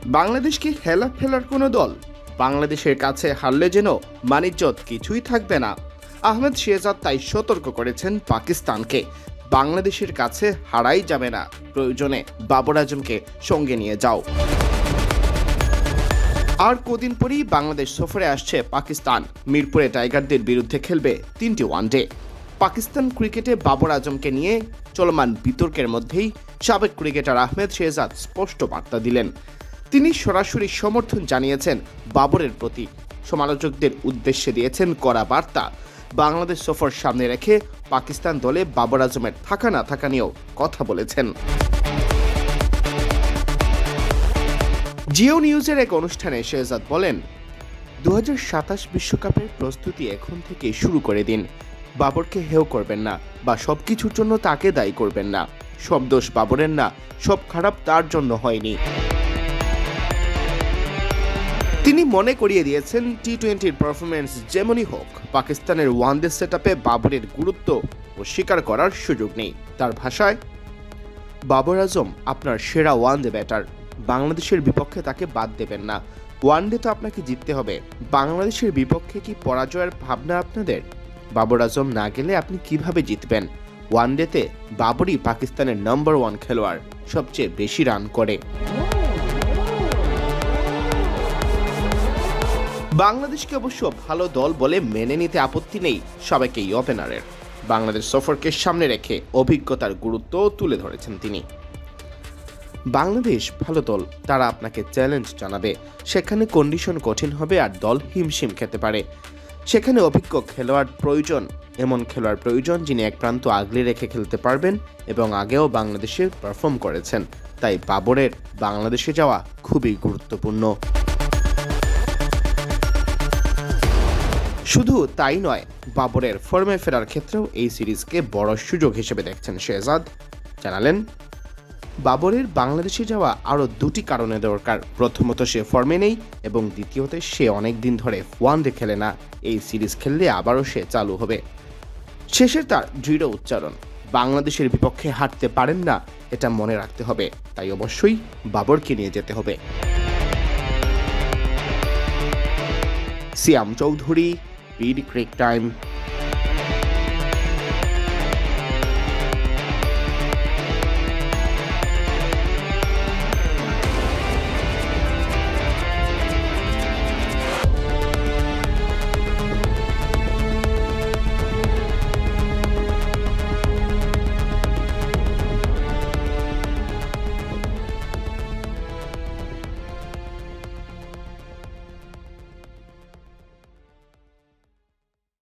বাংলাদেশকে হেলা ফেলার কোনো দল? বাংলাদেশের কাছে হারলে যেন মানিজ্যত কিছুই থাকবে না। আহমেদ শেহজাদ তাই সতর্ক করেছেন পাকিস্তানকে, বাংলাদেশের কাছে হারাই যাবে না, প্রয়োজনে বাবর আজমকে সঙ্গে নিয়ে যাও। আর কদিন পরেই বাংলাদেশ সফরে আসছে পাকিস্তান। মিরপুরে টাইগারদের বিরুদ্ধে খেলবে 3টি ওয়ানডে। পাকিস্তান ক্রিকেটে বাবর আজমকে নিয়ে চলমান বিতর্কের মধ্যেই সাবেক ক্রিকেটার আহমেদ শেহজাদ স্পষ্ট বার্তা দিলেন। তিনি সরাসরি সমর্থন জানিয়েছেন বাবরের প্রতি, সমালোচকদের উদ্দেশ্যে দিয়েছেন কড়া বার্তা। বাংলাদেশ সফর সামনে রেখে পাকিস্তান দলে বাবর আজমের থাকা না থাকা নিয়েও কথা বলেছেন। জিও নিউজের এক অনুষ্ঠানে শেহজাদ বলেন, 2027 বিশ্বকাপের প্রস্তুতি এখন থেকে শুরু করে দিন। বাবরকে হেয় করবেন না বা সবকিছুর জন্য তাকে দায়ী করবেন না। সব দোষ বাবরের না, সব খারাপ তার জন্য হয়নি। তিনি মনে করিয়ে দিয়েছেন, টি-20-র পারফরমেন্স যেমনই হোক, পাকিস্তানের ওয়ানডে সেটআপে বাবরের গুরুত্ব অস্বীকার করার সুযোগ নেই। তার ভাষায়, বাবর আজম আপনার সেরা ওয়ানডে ব্যাটার, বাংলাদেশের বিপক্ষে তাকে বাদ দেবেন না। ওয়ানডে তো আপনাকে জিততে হবে, বাংলাদেশের বিপক্ষে কি পরাজয়ের ভাবনা আপনাদের? বাবর আজম না গেলে আপনি কিভাবে জিতবেন? ওয়ানডেতে বাবরই পাকিস্তানের নম্বর 1 খেলোয়াড়, সবচেয়ে বেশি রান করে। বাংলাদেশকে অবশ্য ভালো দল বলে মেনে নিতে আপত্তি নেই সাবেক এই ওপেনারের। বাংলাদেশ সফরকে সামনে রেখে অভিজ্ঞতার গুরুত্ব তুলে ধরেছেন তিনি। বাংলাদেশ ভালো দল, তারা আপনাকে চ্যালেঞ্জ জানাবে। সেখানে কন্ডিশন কঠিন হবে আর দল হিমশিম খেতে পারে। সেখানে অভিজ্ঞ খেলোয়াড় প্রয়োজন, এমন খেলোয়াড় প্রয়োজন যিনি এক প্রান্ত আগলে রেখে খেলতে পারবেন এবং আগেও বাংলাদেশে পারফর্ম করেছেন। তাই বাবরের বাংলাদেশে যাওয়া খুবই গুরুত্বপূর্ণ। শুধু তাই নয়, বাবরের ফর্মে ফেরার ক্ষেত্রেও এই সিরিজকে বড় সুযোগ হিসেবে দেখছেন শেহজাদ। জানালেন, বাবরের বাংলাদেশে যাওয়া আরও 2টি কারণে দরকার। প্রথমত, সে ফর্মে নেই এবং দ্বিতীয়ত, সে অনেক দিন ধরে ওয়ানডে খেলে না। এই সিরিজ খেললে আবারও সে চালু হবে। শেষের তার দৃঢ় উচ্চারণ, বাংলাদেশের বিপক্ষে হারতে পারেন না, এটা মনে রাখতে হবে। তাই অবশ্যই বাবরকে নিয়ে যেতে হবে। সিয়াম চৌধুরী, বিডি ক্রিক টাইম।